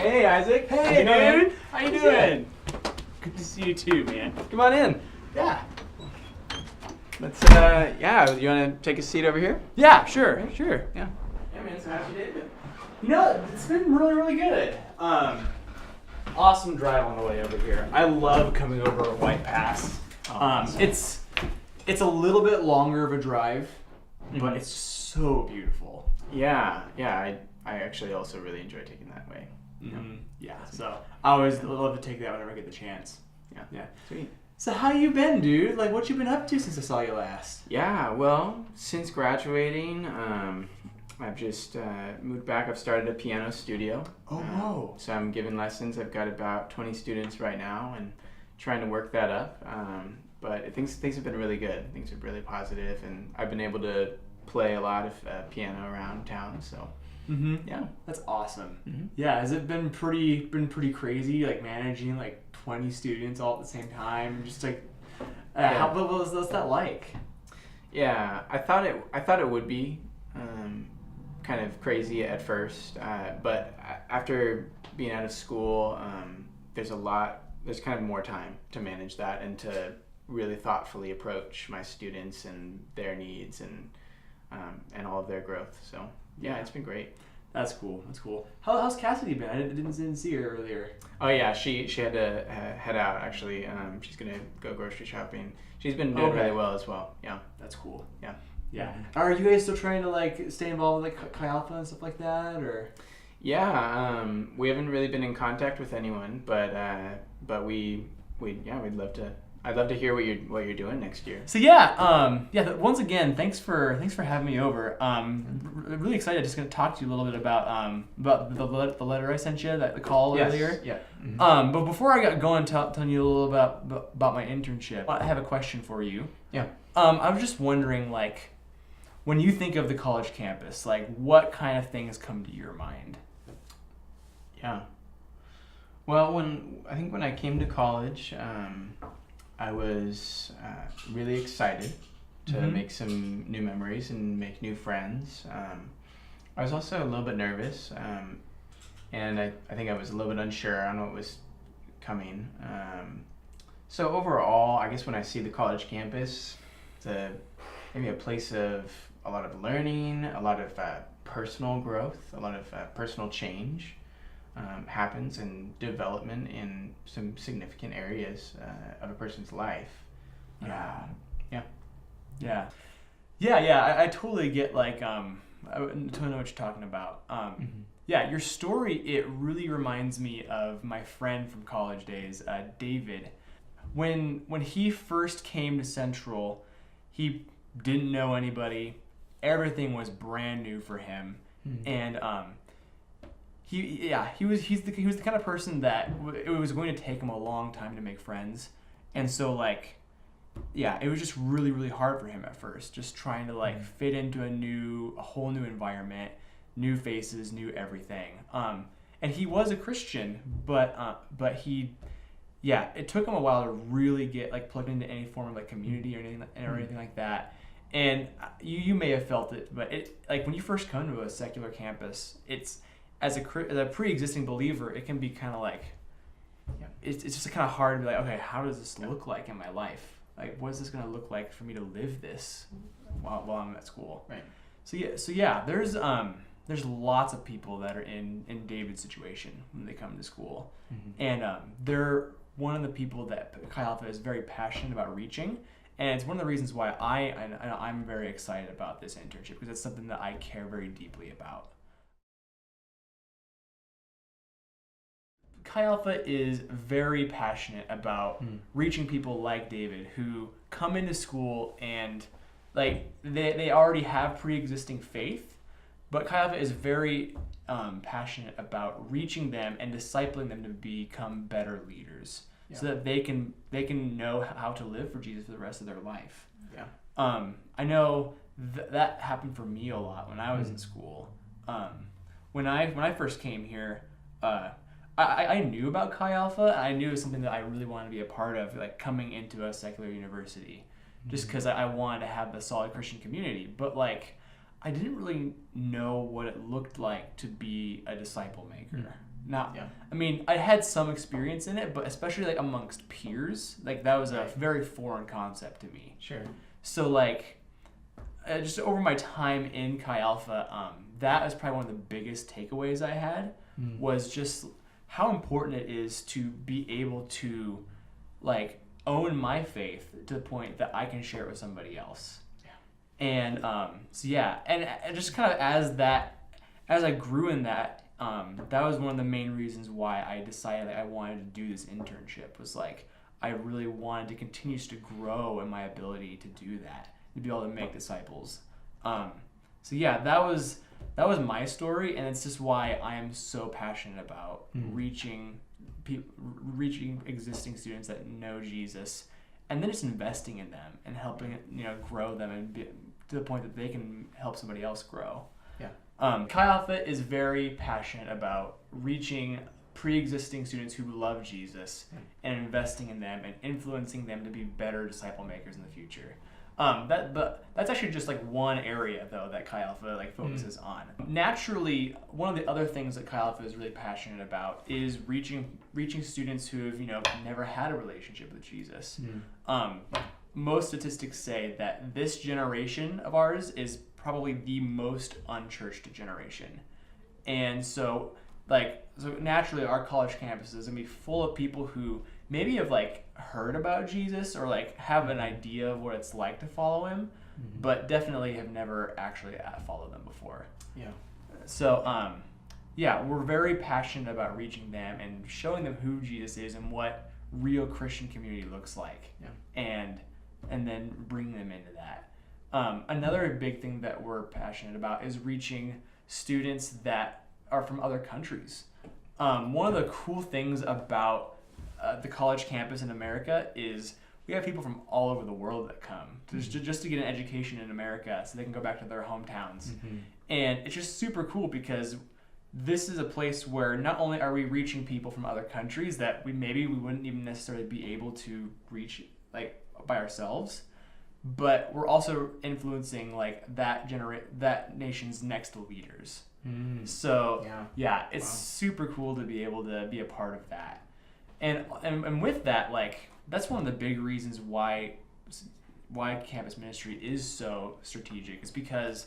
Hey, Isaac. Hey, dude. How you What's doing? Good to see you too, man. Come on in. Yeah. Let's, you want to take a seat over here? Yeah, sure. Yeah. Yeah, man, so how's your day been? You know, it's been really, really good. Awesome drive on the way over here. I love coming over White Pass. Awesome. It's a little bit longer of a drive, but it's so beautiful. Yeah, I actually also really enjoy taking that way. Yeah, so I always love to take that whenever I get the chance. Yeah. Sweet. So how you been, dude? Like, what you been up to since I saw you last? Yeah, well, since graduating, I've just moved back. I've started a piano studio. Oh, whoa. So I'm giving lessons. I've got about 20 students right now and trying to work that up. But things have been really good. Things are really positive, and I've been able to play a lot of piano around town. So yeah, that's awesome. Yeah, has it been pretty crazy, like managing like 20 students all at the same time? Just like, what was that like? Yeah, I thought it would be kind of crazy at first, but after being out of school, there's kind of more time to manage that and to really thoughtfully approach my students and their needs and all of their growth. So yeah, it's been great. That's cool. How's Cassidy been? I didn't see her earlier. Oh yeah, she had to head out actually. She's gonna go grocery shopping. She's been doing really well as well. Yeah, that's cool. Yeah. Are you guys still trying to like stay involved with like Chi Alpha and stuff like that, or? Yeah, we haven't really been in contact with anyone, but we'd love to. I'd love to hear what you're doing next year. So once again, thanks for having me over. Really excited. Just gonna talk to you a little bit about the letter I sent you, the call earlier. Yeah. But before I got going, telling you a little about my internship, I have a question for you. Yeah. I was just wondering, like, when you think of the college campus, like, what kind of things come to your mind? Yeah. Well, when I came to college, I was really excited to make some new memories and make new friends. I was also a little bit nervous, and I think I was a little bit unsure on what was coming. So overall, I guess when I see the college campus, it's maybe a place of a lot of learning, a lot of personal growth, a lot of personal change. Happens and development in some significant areas of a person's life. Yeah. I totally get, like, I totally know what you're talking about. Yeah, your story, it really reminds me of my friend from college days, David. When he first came to Central, he didn't know anybody. Everything was brand new for him, and he was the kind of person that it was going to take him a long time to make friends, and so like, yeah, it was just really, really hard for him at first, just trying to like fit into a whole new environment, new faces, new everything. And he was a Christian, but it took him a while to really get like plugged into any form of like community or anything like that. And you may have felt it, but it, like, when you first come to a secular campus, it's as a pre-existing believer, it can be kind of like, it's just kind of hard to be like, okay, how does this look like in my life? Like, what is this going to look like for me to live this while I'm at school? Right. So yeah, there's lots of people that are in David's situation when they come to school, and they're one of the people that Chi Alpha is very passionate about reaching. And it's one of the reasons why I'm very excited about this internship, because it's something that I care very deeply about. Chi Alpha is very passionate about reaching people like David who come into school and like they already have pre-existing faith, but Chi Alpha is very passionate about reaching them and discipling them to become better leaders, so that they can know how to live for Jesus for the rest of their life. Yeah. I know that happened for me a lot when I was in school. When I first came here, I knew about Chi Alpha, and I knew it was something that I really wanted to be a part of, like coming into a secular university, just because I wanted to have a solid Christian community. But like, I didn't really know what it looked like to be a disciple maker. Not, Yeah. I mean, I had some experience in it, but especially like amongst peers, like that was a Right. very foreign concept to me. Sure. So like, just over my time in Chi Alpha, that was probably one of the biggest takeaways I had was just how important it is to be able to like own my faith to the point that I can share it with somebody else. Yeah. And so yeah, and just kind of as I grew in that, that was one of the main reasons why I decided that I wanted to do this internship. Was like I really wanted to continue to grow in my ability to do that, to be able to make disciples. So yeah, that was my story, and it's just why I am so passionate about reaching existing students that know Jesus, and then just investing in them and helping grow them and be to the point that they can help somebody else grow. Yeah. Chi Alpha is very passionate about reaching pre-existing students who love Jesus and investing in them and influencing them to be better disciple makers in the future. But that's actually just like one area though that Chi Alpha like focuses on. Naturally, one of the other things that Chi Alpha is really passionate about is reaching students who have never had a relationship with Jesus. Most statistics say that this generation of ours is probably the most unchurched generation, and so naturally our college campus is gonna be full of people who maybe have like heard about Jesus or like have an idea of what it's like to follow him, but definitely have never actually followed them before. Yeah. So yeah, we're very passionate about reaching them and showing them who Jesus is and what real Christian community looks like. Yeah. And then bringing them into that. Another big thing that we're passionate about is reaching students that are from other countries. One of the cool things about the college campus in America is we have people from all over the world that come just to get an education in America so they can go back to their hometowns. And it's just super cool because this is a place where not only are we reaching people from other countries that we wouldn't even necessarily be able to reach like by ourselves, but we're also influencing like that nation's next leaders. So yeah, it's super cool to be able to be a part of that. And with that, like that's one of the big reasons why campus ministry is so strategic. Is because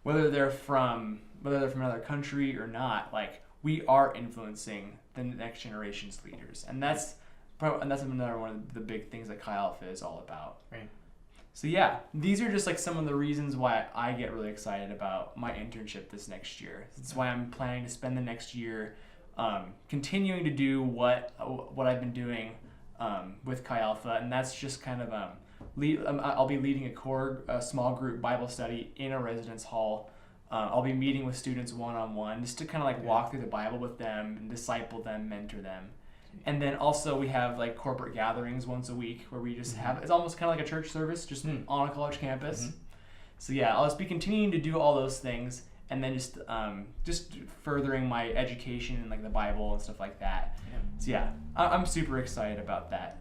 whether they're from another country or not, like we are influencing the next generation's leaders, and that's another one of the big things that Chi Alpha is all about. Right. So yeah, these are just like some of the reasons why I get really excited about my internship this next year. That's why I'm planning to spend the next year continuing to do what I've been doing with Chi Alpha, and that's just kind of I'll be leading a small group Bible study in a residence hall. I'll be meeting with students one-on-one just to kind of like walk through the Bible with them and disciple them, mentor them. And then also we have like corporate gatherings once a week where we just have, it's almost kind of like a church service just on a college campus. So yeah, I'll just be continuing to do all those things and then just furthering my education in like the Bible and stuff like that. So yeah, I'm super excited about that.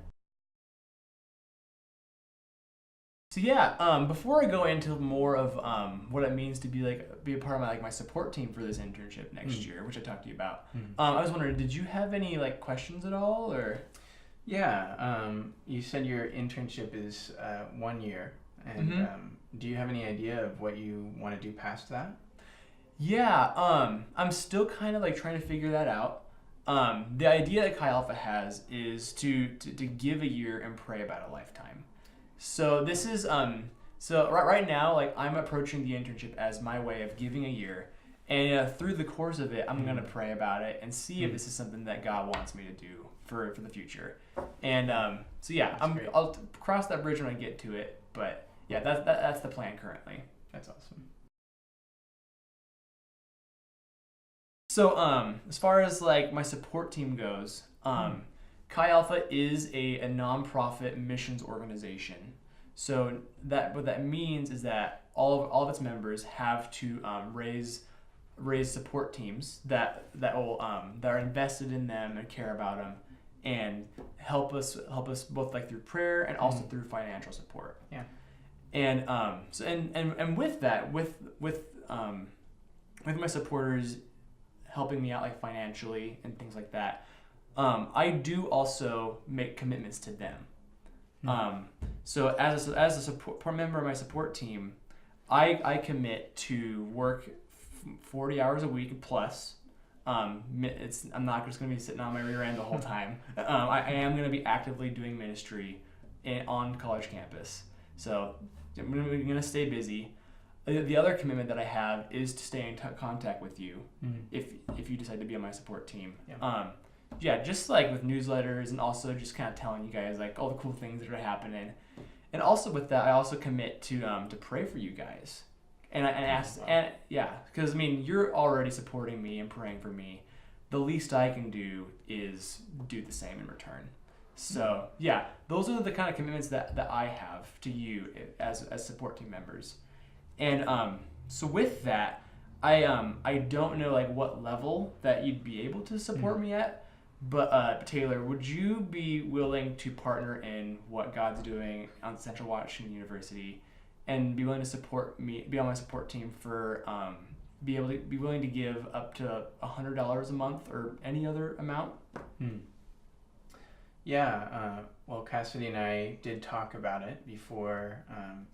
So yeah, before I go into more of what it means to be a part of my support team for this internship next year, which I talked to you about, I was wondering, did you have any like questions at all, or? Yeah, you said your internship is 1 year, and do you have any idea of what you want to do past that? Yeah, I'm still kind of like trying to figure that out. The idea that Chi Alpha has is to give a year and pray about a lifetime. So this is so right now, like I'm approaching the internship as my way of giving a year, and through the course of it, I'm gonna pray about it and see if this is something that God wants me to do for the future. And so yeah, I'll cross that bridge when I get to it. But yeah, that's the plan currently. That's awesome. So as far as like my support team goes, Chi Alpha is a nonprofit missions organization. So what that means is that all of its members have to raise support teams that are invested in them and care about them and help us both like through prayer and also through financial support. Yeah. And so and with that with my supporters, helping me out like financially and things like that. I do also make commitments to them. So as a support member of my support team, I commit to work 40 hours a week plus. I'm not just going to be sitting on my rear end the whole time. I am going to be actively doing ministry on college campus. So I'm going to stay busy. The other commitment that I have is to stay in contact with you if you decide to be on my support team. Yeah. Just like with newsletters and also just kind of telling you guys like all the cool things that are happening. And also with that, I also commit to pray for you guys. And I ask, because I mean, you're already supporting me and praying for me. The least I can do is do the same in return. So yeah, those are the kind of commitments that I have to you as support team members. And so with that, I don't know like what level that you'd be able to support me at, but Taylor, would you be willing to partner in what God's doing on Central Washington University, and be willing to support me, be on my support team for be willing to give up to $100 a month or any other amount? Yeah, well, Cassidy and I did talk about it before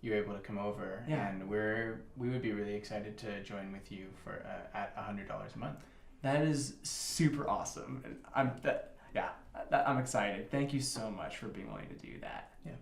you were able to come over, and we would be really excited to join with you for at $100 a month. That is super awesome. I'm excited. Thank you so much for being willing to do that. Yeah.